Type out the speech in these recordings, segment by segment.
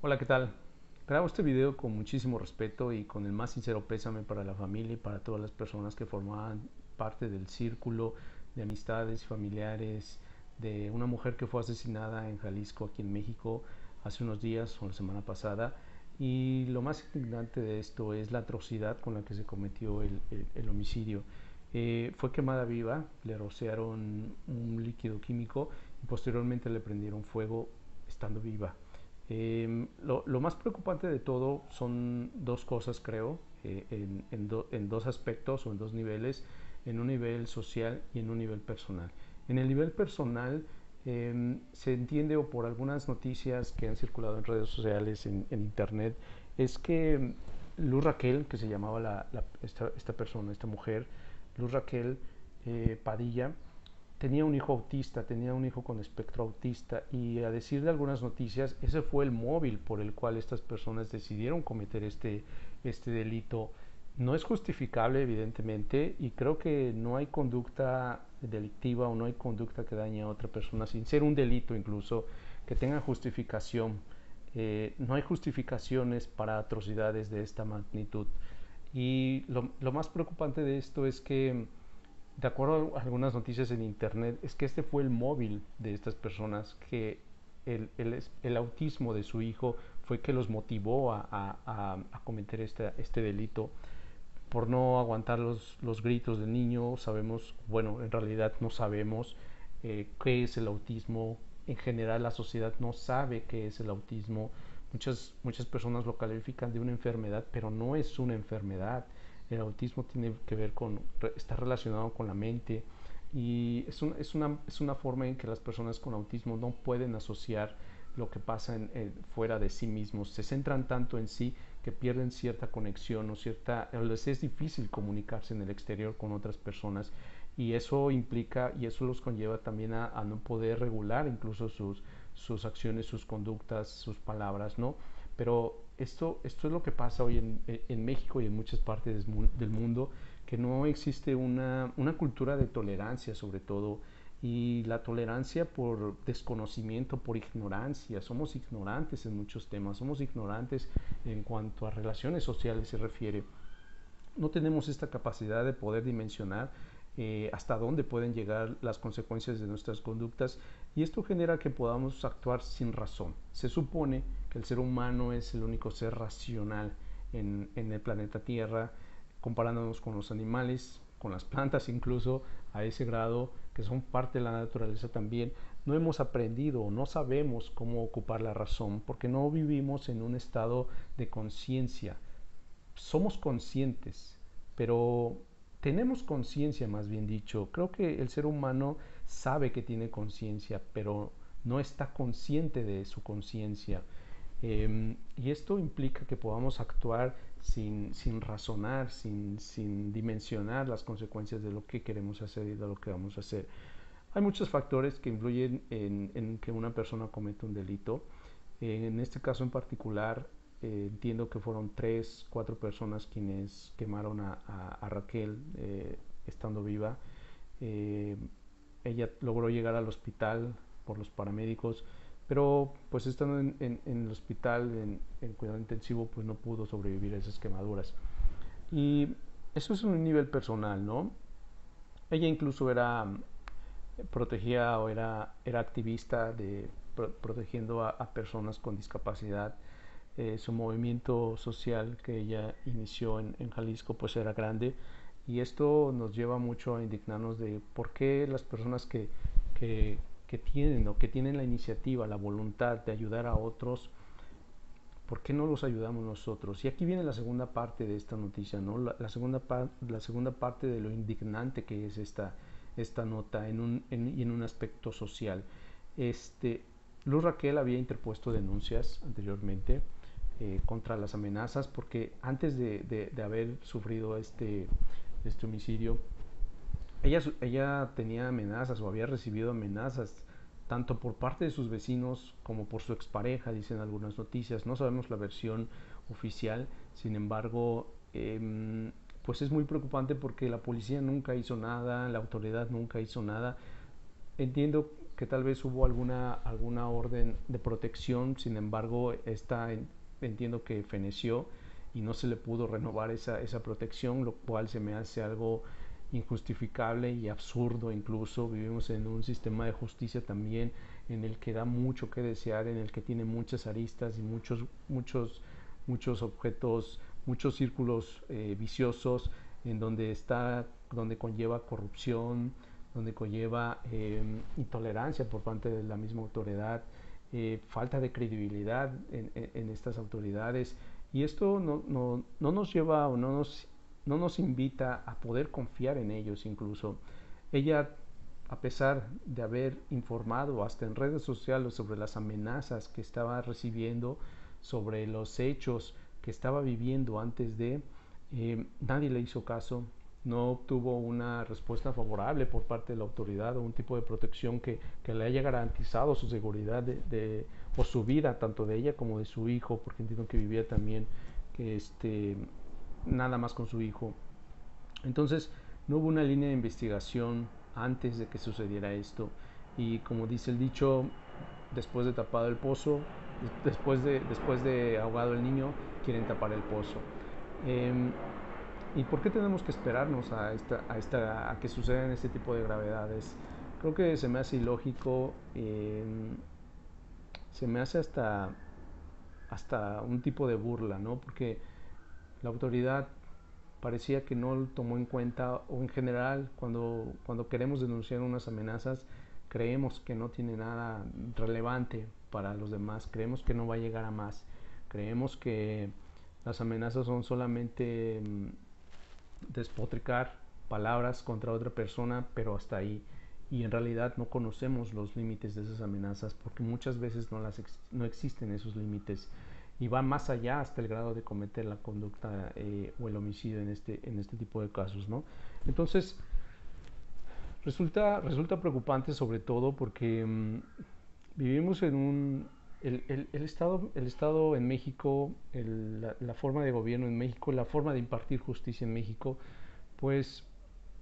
Hola, ¿qué tal? Grabo este video con muchísimo respeto y con el más sincero pésame para la familia y para todas las personas que formaban parte del círculo de amistades y familiares de una mujer que fue asesinada en Jalisco, aquí en México, hace unos días o la semana pasada. Y lo más indignante de esto es la atrocidad con la que se cometió el homicidio. Fue quemada viva, le rociaron un líquido químico y posteriormente le prendieron fuego estando viva. Lo más preocupante de todo son dos cosas, creo, en dos aspectos o en dos niveles, en un nivel social y en un nivel personal. En el nivel personal, se entiende, o por algunas noticias que han circulado en redes sociales, en internet, es que Luz Raquel, que se llamaba esta persona, esta mujer, Luz Raquel Padilla, tenía un hijo autista, tenía un hijo con espectro autista, y a decir de algunas noticias, ese fue el móvil por el cual estas personas decidieron cometer este delito. No es justificable, evidentemente, y creo que no hay conducta delictiva o no hay conducta que dañe a otra persona sin ser un delito incluso que tenga justificación. No hay justificaciones para atrocidades de esta magnitud. Y lo más preocupante de esto es que, de acuerdo a algunas noticias en internet, es que este fue el móvil de estas personas, que el autismo de su hijo fue que los motivó a cometer este delito por no aguantar los gritos del niño. Sabemos, bueno, en realidad no sabemos qué es el autismo. En general la sociedad no sabe qué es el autismo. Muchas personas lo califican de una enfermedad, pero no es una enfermedad. El autismo tiene que ver está relacionado con la mente, y es una forma en que las personas con autismo no pueden asociar lo que pasa fuera de sí mismos. Se centran tanto en sí que pierden cierta conexión les es difícil comunicarse en el exterior con otras personas, y eso implica y eso los conlleva también a no poder regular incluso sus acciones, sus conductas, sus palabras, ¿no? Pero esto es lo que pasa hoy en México y en muchas partes del mundo, que no existe una cultura de tolerancia, sobre todo, y la tolerancia por desconocimiento, por ignorancia. Somos ignorantes en muchos temas, somos ignorantes en cuanto a relaciones sociales se refiere. No tenemos esta capacidad de poder dimensionar hasta dónde pueden llegar las consecuencias de nuestras conductas, y esto genera que podamos actuar sin razón. Se supone que el ser humano es el único ser racional en el planeta Tierra, comparándonos con los animales, con las plantas incluso, a ese grado, que son parte de la naturaleza también. No hemos aprendido, no sabemos cómo ocupar la razón, porque no vivimos en un estado de conciencia. Somos conscientes, pero tenemos conciencia, más bien dicho. Creo que el ser humano sabe que tiene conciencia, pero no está consciente de su conciencia. Y esto implica que podamos actuar sin razonar, sin dimensionar las consecuencias de lo que queremos hacer y de lo que vamos a hacer. Hay muchos factores que influyen en que una persona cometa un delito. En este caso en particular, entiendo que fueron tres, cuatro personas quienes quemaron a Raquel estando viva. Eh, Ella logró llegar al hospital por los paramédicos, pero pues estando en el hospital en cuidado intensivo, pues no pudo sobrevivir a esas quemaduras. Y eso es un nivel personal, ¿no? Ella incluso protegía o era activista protegiendo a personas con discapacidad. Su movimiento social que ella inició en Jalisco pues era grande, y esto nos lleva mucho a indignarnos de por qué las personas que, que tienen la iniciativa, la voluntad de ayudar a otros, ¿por qué no los ayudamos nosotros? Y aquí viene la segunda parte de esta noticia, ¿no? La segunda parte de lo indignante que es esta nota y en un aspecto social. Este, Luz Raquel había interpuesto denuncias anteriormente contra las amenazas, porque antes de haber sufrido este homicidio, ella tenía amenazas o había recibido amenazas tanto por parte de sus vecinos como por su expareja, dicen algunas noticias. No sabemos la versión oficial, sin embargo, pues es muy preocupante porque la policía nunca hizo nada, la autoridad nunca hizo nada. Entiendo que tal vez hubo alguna orden de protección, sin embargo, entiendo que feneció y no se le pudo renovar esa protección, lo cual se me hace algo injustificable y absurdo. Incluso vivimos en un sistema de justicia también en el que da mucho que desear, en el que tiene muchas aristas y muchos objetos, muchos círculos viciosos, en donde conlleva corrupción, donde conlleva intolerancia por parte de la misma autoridad, falta de credibilidad en estas autoridades, y esto no nos lleva o no nos invita a poder confiar en ellos. Incluso ella, a pesar de haber informado hasta en redes sociales sobre las amenazas que estaba recibiendo, sobre los hechos que estaba viviendo antes de, nadie le hizo caso, no obtuvo una respuesta favorable por parte de la autoridad o un tipo de protección que le haya garantizado su seguridad o su vida, tanto de ella como de su hijo, porque entiendo que vivía también nada más con su hijo. Entonces no hubo una línea de investigación antes de que sucediera esto, y como dice el dicho, después de tapado el pozo, después de ahogado el niño, quieren tapar el pozo. ¿Y por qué tenemos que esperarnos a que sucedan este tipo de gravedades? Creo que se me hace ilógico, se me hace hasta un tipo de burla, ¿no? Porque la autoridad parecía que no lo tomó en cuenta, o en general cuando queremos denunciar unas amenazas, creemos que no tiene nada relevante para los demás, creemos que no va a llegar a más, creemos que las amenazas son solamente despotricar palabras contra otra persona, pero hasta ahí. Y en realidad no conocemos los límites de esas amenazas, porque muchas veces no existen esos límites, y va más allá hasta el grado de cometer la conducta o el homicidio en este tipo de casos, ¿no? Entonces resulta preocupante, sobre todo porque vivimos en el estado en México, la forma de gobierno en México, la forma de impartir justicia en México, pues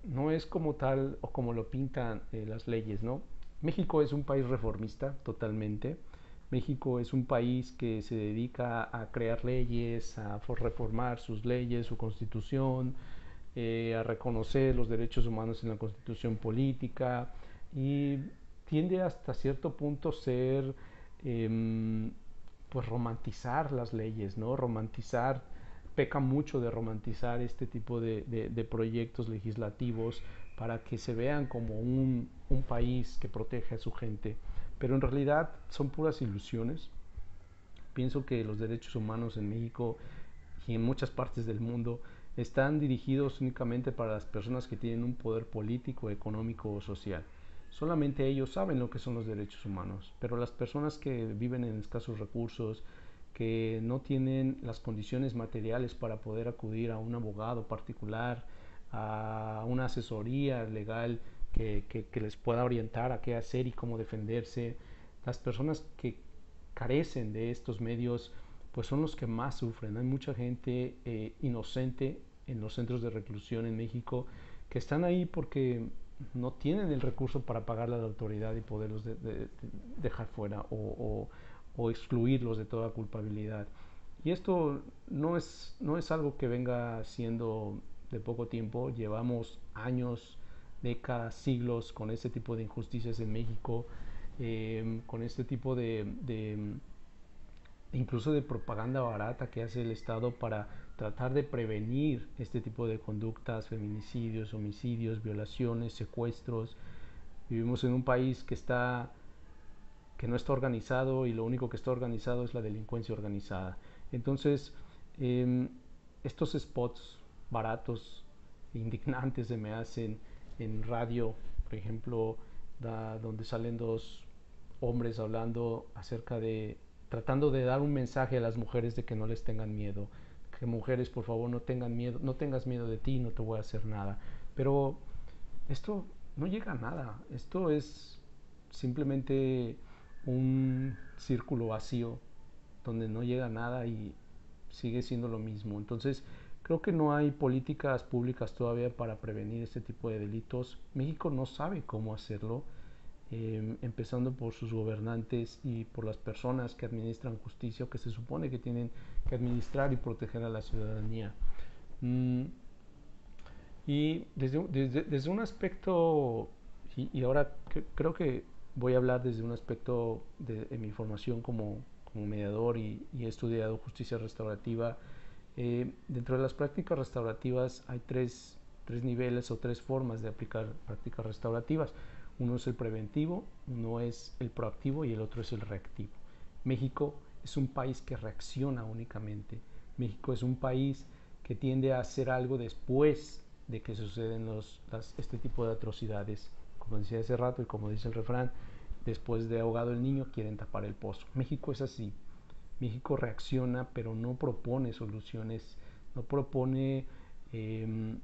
no es como tal o como lo pintan las leyes, ¿no? México es un país reformista totalmente. México es un país que se dedica a crear leyes, a reformar sus leyes, su constitución, a reconocer los derechos humanos en la constitución política, y tiende hasta cierto punto ser, pues romantizar las leyes, ¿no? Peca mucho de romantizar este tipo de proyectos legislativos para que se vean como un país que protege a su gente, pero en realidad son puras ilusiones. Pienso que los derechos humanos en México y en muchas partes del mundo están dirigidos únicamente para las personas que tienen un poder político, económico o social. Solamente ellos saben lo que son los derechos humanos, pero las personas que viven en escasos recursos, que no tienen las condiciones materiales para poder acudir a un abogado particular, a una asesoría legal que les pueda orientar a qué hacer y cómo defenderse, las personas que carecen de estos medios, pues son los que más sufren. Hay mucha gente inocente en los centros de reclusión en México, que están ahí porque no tienen el recurso para pagarle a la autoridad y poderlos dejar fuera o excluirlos de toda culpabilidad. Y esto no es algo que venga siendo de poco tiempo. Llevamos años, décadas, siglos con este tipo de injusticias en México, con este tipo incluso de propaganda barata que hace el Estado para tratar de prevenir este tipo de conductas: feminicidios, homicidios, violaciones, secuestros. Vivimos en un país que no está organizado, y lo único que está organizado es la delincuencia organizada. Entonces, estos spots baratos, indignantes, se me hacen en radio, por ejemplo, donde salen dos hombres hablando tratando de dar un mensaje a las mujeres de que no les tengan miedo, que mujeres, por favor, no tengan miedo, no tengas miedo de ti, no te voy a hacer nada. Pero esto no llega a nada, esto es simplemente un círculo vacío donde no llega a nada y sigue siendo lo mismo. Entonces, creo que no hay políticas públicas todavía para prevenir este tipo de delitos. México no sabe cómo hacerlo. empezando por sus gobernantes y por las personas que administran justicia o que se supone que tienen que administrar y proteger a la ciudadanía. Mm, y desde un aspecto, y ahora creo que voy a hablar desde un aspecto de mi formación como mediador y he estudiado justicia restaurativa. Dentro de las prácticas restaurativas hay tres niveles o tres formas de aplicar prácticas restaurativas. Uno es el preventivo, uno es el proactivo y el otro es el reactivo. México es un país que reacciona únicamente. México es un país que tiende a hacer algo después de que suceden este tipo de atrocidades. Como decía hace rato y como dice el refrán, después de ahogado el niño quieren tapar el pozo. México es así. México reacciona, pero no propone soluciones, no propone eh,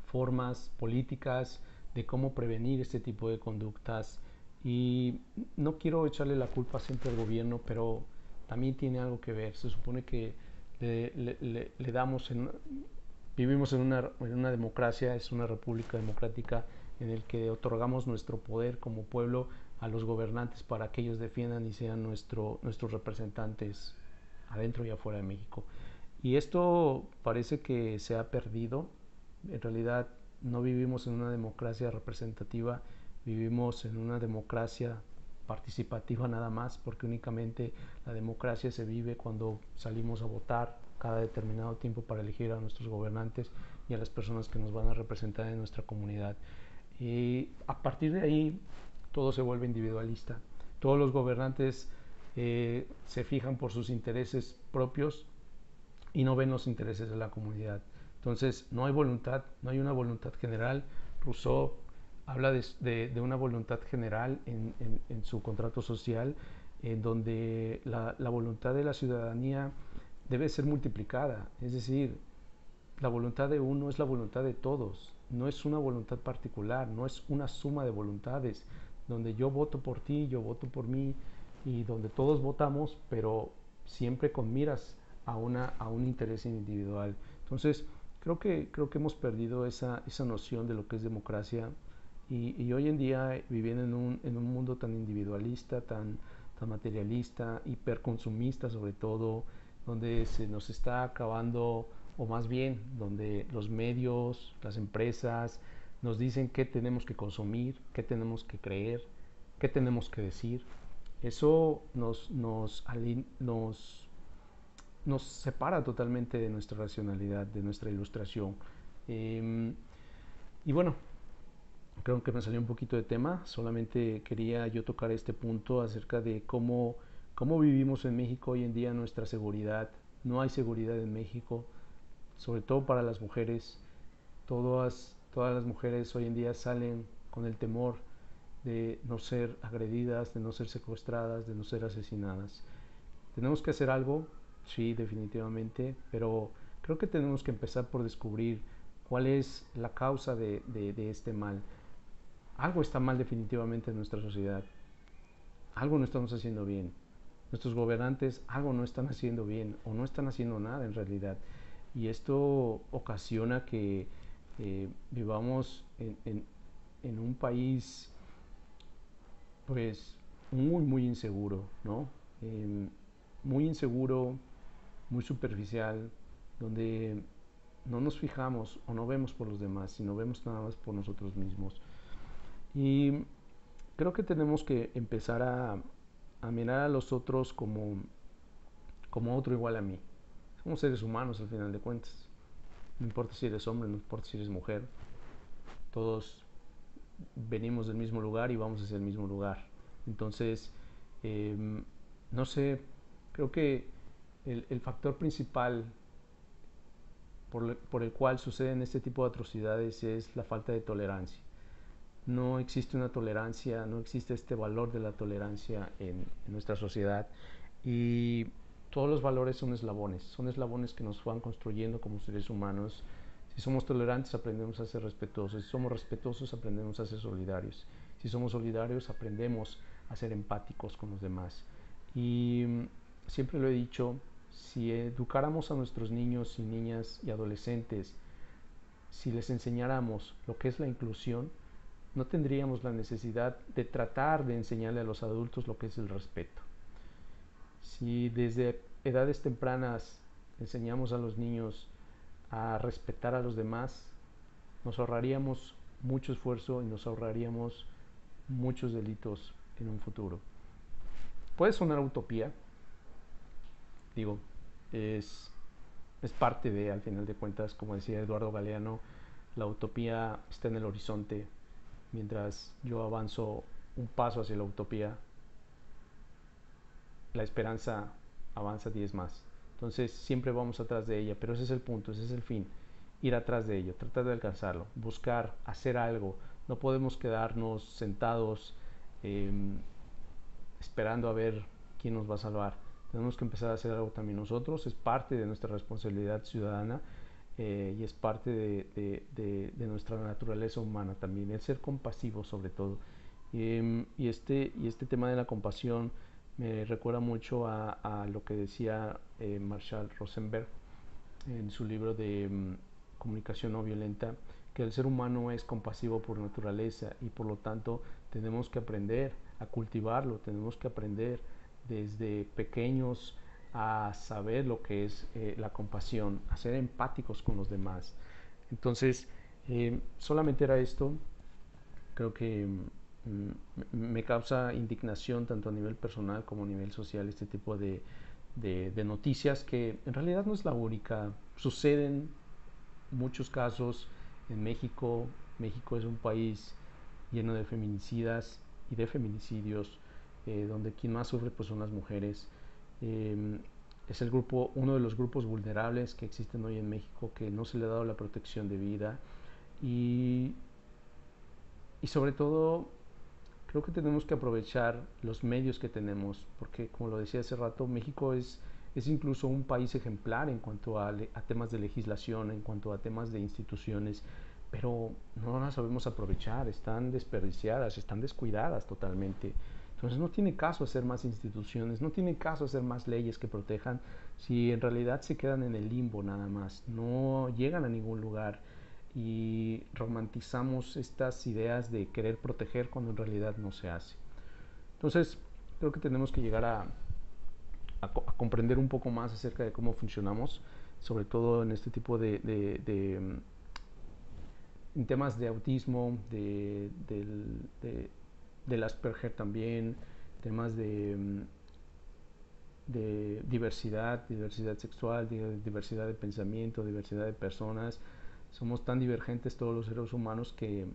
formas políticas de cómo prevenir este tipo de conductas. Y no quiero echarle la culpa siempre al gobierno, pero también tiene algo que ver. Se supone que le damos vivimos en una democracia, es una república democrática en el que otorgamos nuestro poder como pueblo a los gobernantes para que ellos defiendan y sean nuestros representantes adentro y afuera de México. Y esto parece que se ha perdido. En realidad no vivimos en una democracia representativa, vivimos en una democracia participativa nada más, porque únicamente la democracia se vive cuando salimos a votar cada determinado tiempo para elegir a nuestros gobernantes y a las personas que nos van a representar en nuestra comunidad. Y a partir de ahí todo se vuelve individualista. Todos los gobernantes se fijan por sus intereses propios y no ven los intereses de la comunidad. Entonces no hay voluntad, no hay una voluntad general. Rousseau habla de una voluntad general en su contrato social, en donde la voluntad de la ciudadanía debe ser multiplicada. Es decir, la voluntad de uno es la voluntad de todos, no es una voluntad particular, no es una suma de voluntades, donde yo voto por ti, yo voto por mí, y donde todos votamos, pero siempre con miras a un interés individual. Entonces, creo que hemos perdido esa noción de lo que es democracia y hoy en día viviendo en un mundo tan individualista, tan materialista, hiperconsumista sobre todo, donde se nos está acabando, o más bien donde los medios, las empresas nos dicen qué tenemos que consumir, qué tenemos que creer, qué tenemos que decir. Eso nos separa totalmente de nuestra racionalidad, de nuestra ilustración. Eh, y bueno, creo que me salió un poquito de tema, solamente quería yo tocar este punto acerca de cómo vivimos en México hoy en día nuestra seguridad. No hay seguridad en México, sobre todo para las mujeres. Todas las mujeres hoy en día salen con el temor de no ser agredidas, de no ser secuestradas, de no ser asesinadas. Tenemos que hacer algo, sí, definitivamente, pero creo que tenemos que empezar por descubrir cuál es la causa de este mal. Algo está mal definitivamente en nuestra sociedad, algo no estamos haciendo bien. Nuestros gobernantes algo no están haciendo bien o no están haciendo nada en realidad. Y esto ocasiona que vivamos en un país pues muy inseguro, ¿no? Eh, Muy inseguro, muy superficial, donde no nos fijamos o no vemos por los demás, sino vemos nada más por nosotros mismos. Y creo que tenemos que empezar a mirar a los otros como otro igual a mí. Somos seres humanos al final de cuentas. No importa si eres hombre, no importa si eres mujer. Todos venimos del mismo lugar y vamos hacia el mismo lugar. Entonces, eh, no sé, creo que el factor principal por el cual suceden este tipo de atrocidades es la falta de tolerancia. No existe una tolerancia, no existe este valor de la tolerancia en nuestra sociedad y todos los valores son eslabones que nos van construyendo como seres humanos. Si somos tolerantes aprendemos a ser respetuosos, si somos respetuosos aprendemos a ser solidarios, si somos solidarios aprendemos a ser empáticos con los demás. Y siempre lo he dicho, si educáramos a nuestros niños y niñas y adolescentes, si les enseñáramos lo que es la inclusión, no tendríamos la necesidad de tratar de enseñarle a los adultos lo que es el respeto. Si desde edades tempranas enseñamos a los niños a respetar a los demás, nos ahorraríamos mucho esfuerzo y nos ahorraríamos muchos delitos en un futuro. Puede sonar utopía, digo, es, es parte de, al final de cuentas, como decía Eduardo Galeano, la utopía está en el horizonte. Mientras yo avanzo un paso hacia la utopía, la esperanza avanza 10 más. Entonces siempre vamos atrás de ella, pero ese es el punto, ese es el fin, ir atrás de ello, tratar de alcanzarlo, buscar, hacer algo. No podemos quedarnos sentados eh, esperando a ver quién nos va a salvar. Tenemos que empezar a hacer algo también nosotros, es parte de nuestra responsabilidad ciudadana y es parte de nuestra naturaleza humana también, el ser compasivo sobre todo. Y este tema de la compasión me recuerda mucho a lo que decía Marshall Rosenberg en su libro de Comunicación no violenta, que el ser humano es compasivo por naturaleza y por lo tanto tenemos que aprender a cultivarlo, tenemos que aprender desde pequeños a saber lo que es la compasión, a ser empáticos con los demás. Entonces, solamente era esto. Creo que me causa indignación tanto a nivel personal como a nivel social este tipo de noticias que en realidad no es la única. Suceden muchos casos en México. México es un país lleno de feminicidas y de feminicidios, donde quien más sufre pues son las mujeres. Eh, es uno de los grupos vulnerables que existen hoy en México, que no se le ha dado la protección de vida y, y sobre todo creo que tenemos que aprovechar los medios que tenemos, porque como lo decía hace rato, México es incluso un país ejemplar en cuanto a temas de legislación, en cuanto a temas de instituciones, pero no las sabemos aprovechar, están desperdiciadas, están descuidadas totalmente. Entonces no tiene caso hacer más instituciones, no tiene caso hacer más leyes que protejan si en realidad se quedan en el limbo nada más, no llegan a ningún lugar y romantizamos estas ideas de querer proteger cuando en realidad no se hace. Entonces, creo que tenemos que llegar a comprender un poco más acerca de cómo funcionamos, sobre todo en este tipo en temas de autismo, del Asperger también, temas de diversidad sexual, diversidad de pensamiento, diversidad de personas. Somos tan divergentes todos los seres humanos que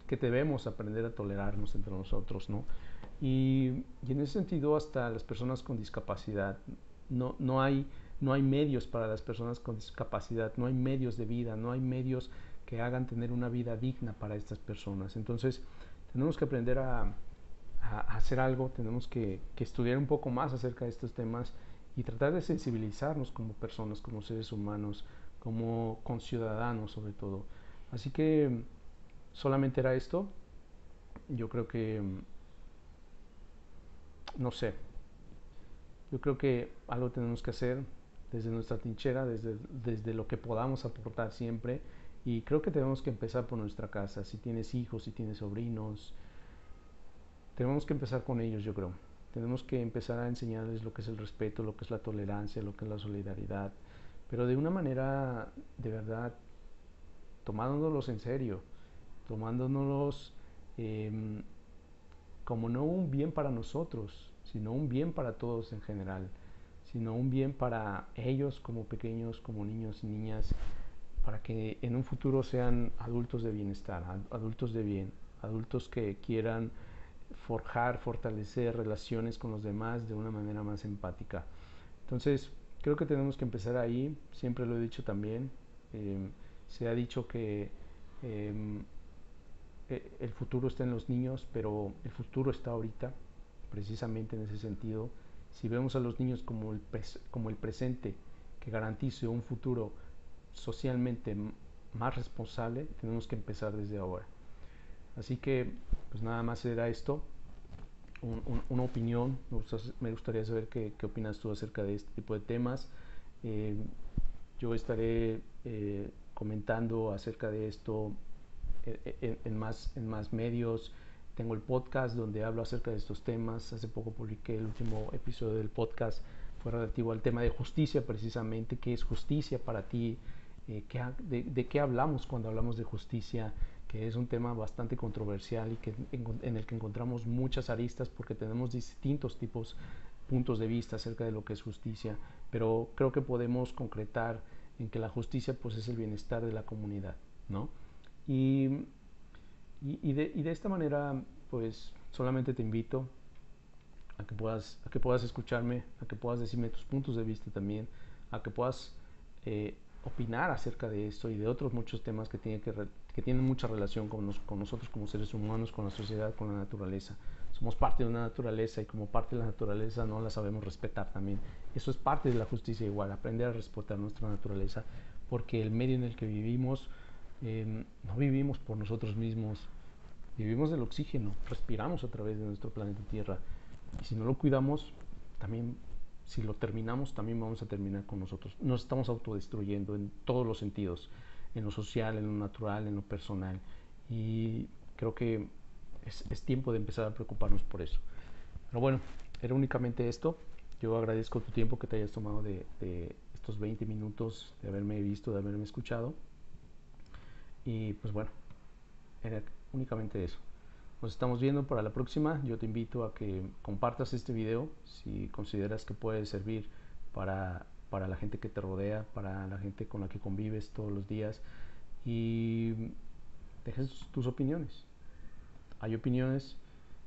que debemos aprender a tolerarnos entre nosotros, ¿no? Y en ese sentido hasta las personas con discapacidad, no hay medios para las personas con discapacidad, no hay medios de vida, no hay medios que hagan tener una vida digna para estas personas. Entonces tenemos que aprender a hacer algo, tenemos que estudiar un poco más acerca de estos temas y tratar de sensibilizarnos como personas, como seres humanos, como conciudadanos sobre todo. Así que solamente era esto. Yo creo que, no sé, yo creo que algo tenemos que hacer desde nuestra trinchera, desde lo que podamos aportar siempre. Y creo que tenemos que empezar por nuestra casa. Si tienes hijos, si tienes sobrinos, tenemos que empezar con ellos, yo creo. Tenemos que empezar a enseñarles lo que es el respeto, lo que es la tolerancia, lo que es la solidaridad, pero de una manera de verdad tomándonos en serio, tomándonos eh, como no un bien para nosotros, sino un bien para todos en general, sino un bien para ellos como pequeños, como niños y niñas, para que en un futuro sean adultos de bienestar, adultos de bien, adultos que quieran fortalecer relaciones con los demás de una manera más empática. Entonces, creo que tenemos que empezar ahí, siempre lo he dicho también, eh, se ha dicho que eh, el futuro está en los niños, pero el futuro está ahorita, precisamente en ese sentido. Si vemos a los niños como el presente que garantice un futuro socialmente más responsable, tenemos que empezar desde ahora. Así que, pues nada más era esto, una opinión. Me gustaría saber qué opinas tú acerca de este tipo de temas. Eh, yo estaré comentando acerca de esto en más medios. Tengo el podcast donde hablo acerca de estos temas. Hace poco publiqué el último episodio del podcast, fue relativo al tema de justicia precisamente. ¿Qué es justicia para ti? De qué hablamos cuando hablamos de justicia, que es un tema bastante controversial y en el que encontramos muchas aristas porque tenemos distintos puntos de vista acerca de lo que es justicia, pero creo que podemos concretar en que la justicia pues es el bienestar de la comunidad, ¿no? Y, y de esta manera pues solamente te invito a que puedas escucharme, a que puedas decirme tus puntos de vista también, a que puedas opinar acerca de esto y de otros muchos temas que tienen mucha relación con nosotros como seres humanos, con la sociedad, con la naturaleza. Somos parte de una naturaleza y como parte de la naturaleza no la sabemos respetar también. Eso es parte de la justicia igual, aprender a respetar nuestra naturaleza, porque el medio en el que vivimos, no vivimos por nosotros mismos, vivimos del oxígeno, respiramos a través de nuestro planeta Tierra. Y si no lo cuidamos, también, si lo terminamos, también vamos a terminar con nosotros. Nos estamos autodestruyendo en todos los sentidos, en lo social, en lo natural, en lo personal. Y creo que es tiempo de empezar a preocuparnos por eso. Pero bueno, era únicamente esto. Yo agradezco tu tiempo que te hayas tomado de estos 20 minutos de haberme visto, de haberme escuchado. Y pues bueno, era únicamente eso. Nos estamos viendo para la próxima. Yo te invito a que compartas este video si consideras que puede servir para la gente que te rodea, para la gente con la que convives todos los días, y dejes tus opiniones. Hay opiniones,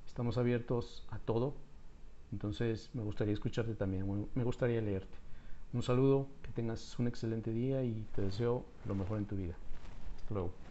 estamos abiertos a todo, entonces me gustaría escucharte también, me gustaría leerte. Un saludo, que tengas un excelente día y te deseo lo mejor en tu vida. Hasta luego.